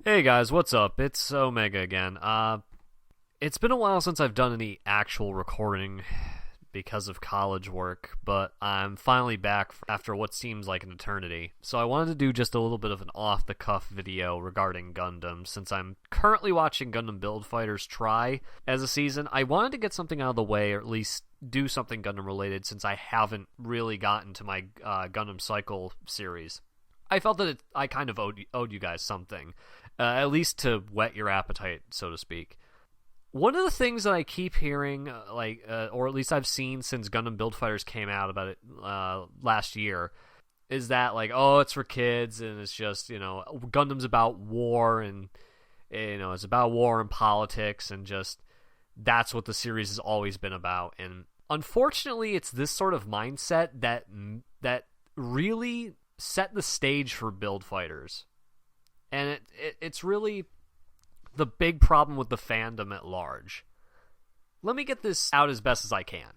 Hey guys, what's up? It's Omega again. It's been a while since I've done any actual recording because of college work, but I'm finally back after what seems like an eternity. So I wanted to do just a little bit of an off-the-cuff video regarding Gundam, since I'm currently watching Gundam Build Fighters try as a season. I wanted to get something out of the way, or at least do something Gundam related, since I haven't really gotten to my Gundam Cycle series. I felt that I kind of owed you guys something. At least to whet your appetite, so to speak. One of the things that I keep hearing, or at least I've seen since Gundam Build Fighters came out about it last year, is that, oh, it's for kids, and it's just, Gundam's about war, and, it's about war and politics, and just, that's what the series has always been about. And unfortunately, it's this sort of mindset that really set the stage for Build Fighters. And it's really the big problem with the fandom at large. Let me get this out as best as I can.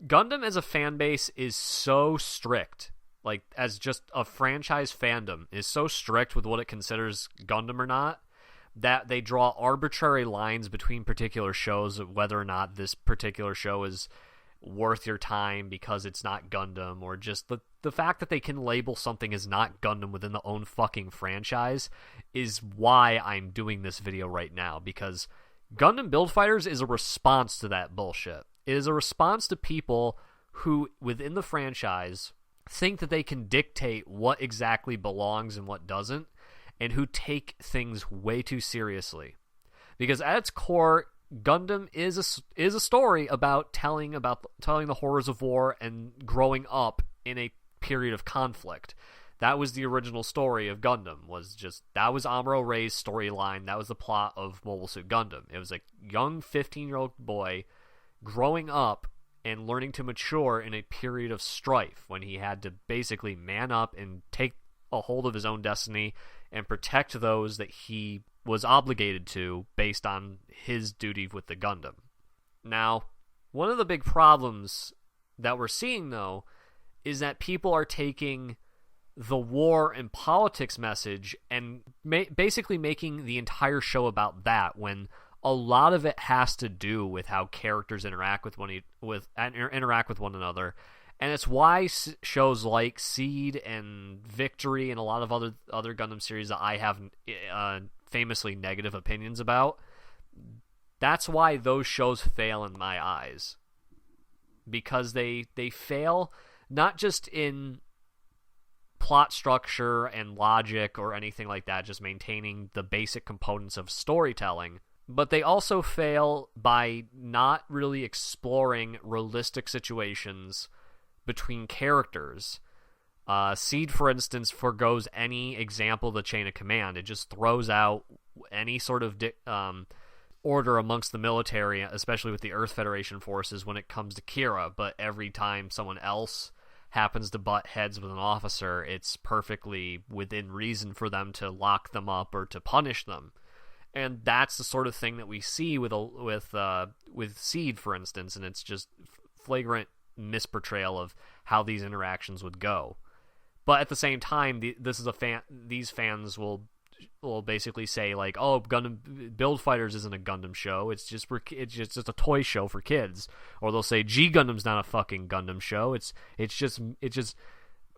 Gundam as a fan base is so strict, as just a franchise fandom, is so strict with what it considers Gundam or not, that they draw arbitrary lines between particular shows of whether or not this particular show is worth your time because it's not Gundam, or just the fact that they can label something as not Gundam within the own fucking franchise is why I'm doing this video right now, because Gundam Build Fighters is a response to that bullshit. It is a response to people who, within the franchise, think that they can dictate what exactly belongs and what doesn't, and who take things way too seriously. Because at its core, Gundam is a story about telling the horrors of war and growing up in a period of conflict. That was the original story of Gundam. That was Amuro Ray's storyline. That was the plot of Mobile Suit Gundam. It was a young 15-year-old boy growing up and learning to mature in a period of strife when he had to basically man up and take a hold of his own destiny and protect those that he was obligated to based on his duty with the Gundam. Now, one of the big problems that we're seeing, though, is that people are taking the war and politics message and basically making the entire show about that, when a lot of it has to do with how characters interact with one another. And it's why shows like Seed and Victory and a lot of other Gundam series that I have famously negative opinions about, that's why those shows fail in my eyes. Because they fail not just in plot structure and logic or anything like that, just maintaining the basic components of storytelling, but they also fail by not really exploring realistic situations between characters. Seed, for instance, forgoes any example of the chain of command. It just throws out any sort of order amongst the military, especially with the Earth Federation forces when it comes to Kira, but every time someone else happens to butt heads with an officer, it's perfectly within reason for them to lock them up or to punish them. And that's the sort of thing that we see with Seed, for instance, and it's just flagrant misportrayal of how these interactions would go. But at the same time, these fans will basically say, oh, Gundam Build Fighters isn't a Gundam show. It's just a toy show for kids. Or they'll say G Gundam's not a fucking Gundam show. It's just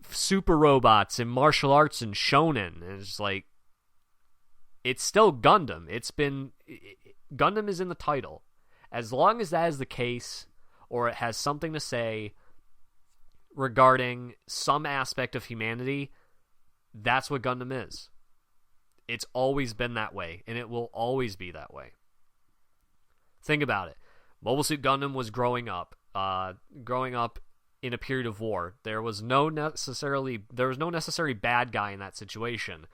super robots and martial arts and shonen. And it's it's still Gundam. Gundam is in the title. As long as that is the case, or it has something to say regarding some aspect of humanity, that's what Gundam is. It's always been that way, and it will always be that way. Think about it. Mobile Suit Gundam was growing up in a period of war. There was no necessary bad guy in that situation.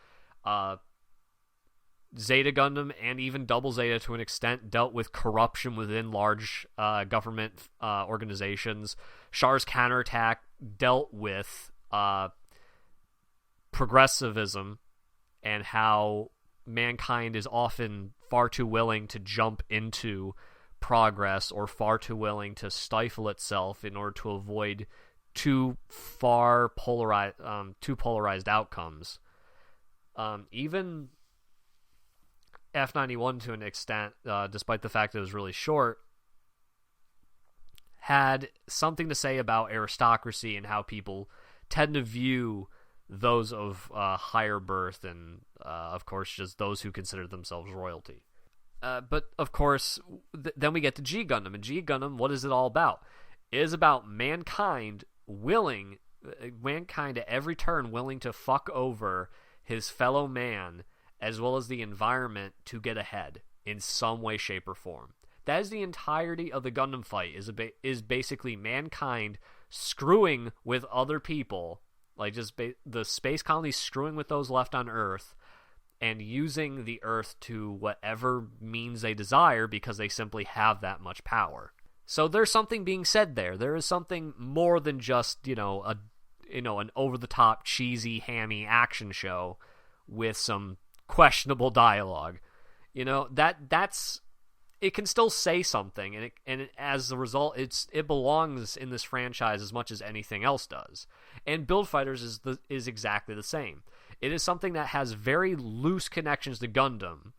Zeta Gundam and even Double Zeta, to an extent, dealt with corruption within large government organizations. Char's counterattack dealt with progressivism and how mankind is often far too willing to jump into progress or far too willing to stifle itself in order to avoid too polarized outcomes. Even F91 to an extent, despite the fact that it was really short, had something to say about aristocracy and how people tend to view those of higher birth and, of course, just those who consider themselves royalty. But, of course, then we get to G Gundam. And G Gundam, what is it all about? It is about mankind at every turn willing to fuck over his fellow man as well as the environment to get ahead in some way, shape, or form. That is the entirety of the Gundam fight, is basically mankind screwing with other people, like just the space colonies screwing with those left on Earth, and using the Earth to whatever means they desire because they simply have that much power. So there's something being said there. There is something more than just, an over-the-top, cheesy, hammy action show with some questionable dialogue. That's it can still say something, and as a result, it belongs in this franchise as much as anything else does. And Build Fighters is exactly the same. It is something that has very loose connections to Gundam,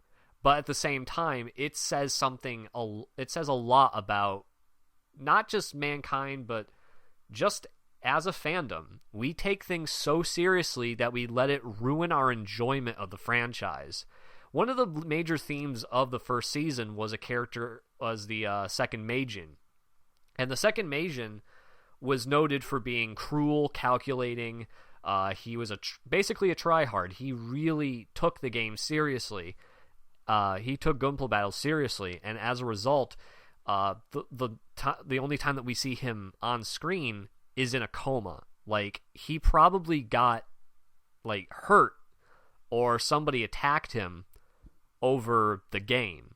but at the same time, it says something. It says a lot about not just mankind, but just as a fandom. We take things so seriously that we let it ruin our enjoyment of the franchise. One of the major themes of the first season was the second Meijin. And the second Meijin was noted for being cruel, calculating. He was basically a tryhard. He really took the game seriously. He took Gunpla battles seriously, and as a result, the only time that we see him on screen is in a coma. Like, he probably got hurt, or somebody attacked him over the game,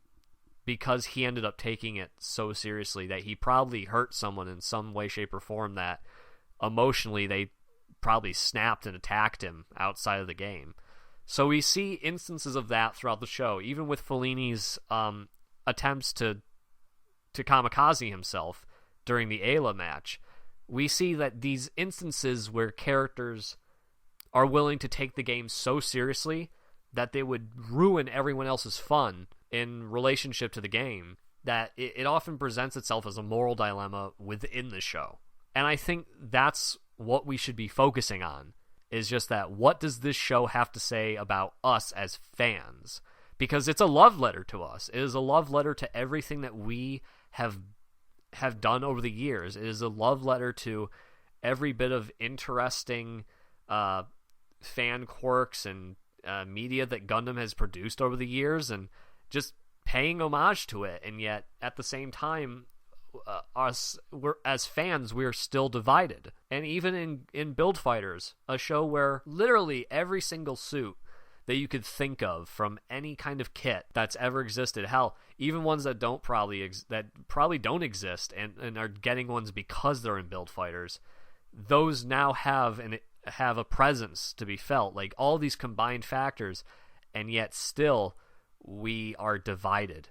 because he ended up taking it so seriously that he probably hurt someone in some way, shape, or form that emotionally they probably snapped and attacked him outside of the game. So we see instances of that throughout the show, even with Fellini's attempts to kamikaze himself during the Ayla match. We see that these instances where characters are willing to take the game so seriously that they would ruin everyone else's fun in relationship to the game, that it often presents itself as a moral dilemma within the show. And I think that's what we should be focusing on, is just that, what does this show have to say about us as fans? Because it's a love letter to us. It is a love letter to everything that we have done over the years. It is a love letter to every bit of interesting fan quirks and media that Gundam has produced over the years, and just paying homage to it. And yet, at the same time, as fans, we're still divided. And even in Build Fighters, a show where literally every single suit that you could think of from any kind of kit that's ever existed, hell, even ones that probably don't exist and are getting ones because they're in Build Fighters, those now have a presence to be felt. Like, all these combined factors, and yet still we are divided.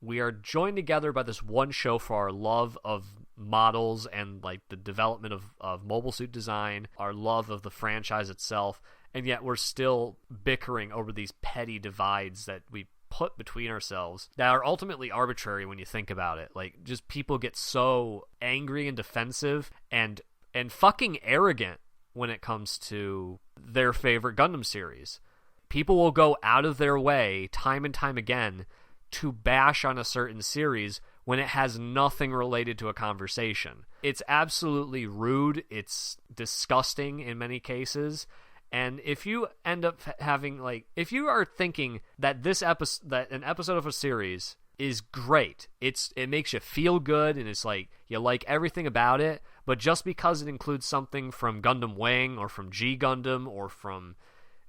We are joined together by this one show for our love of models and the development of mobile suit design, our love of the franchise itself, and yet we're still bickering over these petty divides that we put between ourselves that are ultimately arbitrary when you think about it. Like, just people get so angry and defensive and fucking arrogant when it comes to their favorite Gundam series. People will go out of their way time and time again to bash on a certain series when it has nothing related to a conversation. It's absolutely rude. It's disgusting in many cases. And if you end up having, if you are thinking that that an episode of a series is great, it makes you feel good, and it's you like everything about it, but just because it includes something from Gundam Wing or from G Gundam or from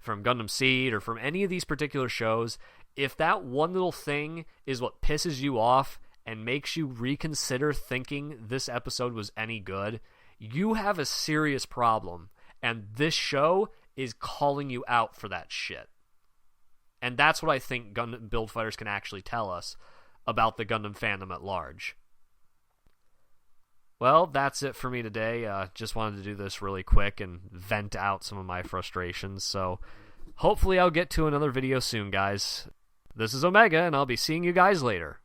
Gundam Seed or from any of these particular shows, if that one little thing is what pisses you off and makes you reconsider thinking this episode was any good, you have a serious problem, and this show is calling you out for that shit. And that's what I think Gundam Build Fighters can actually tell us about the Gundam fandom at large. Well, that's it for me today. Just wanted to do this really quick and vent out some of my frustrations. So hopefully I'll get to another video soon, guys. This is Omega, and I'll be seeing you guys later.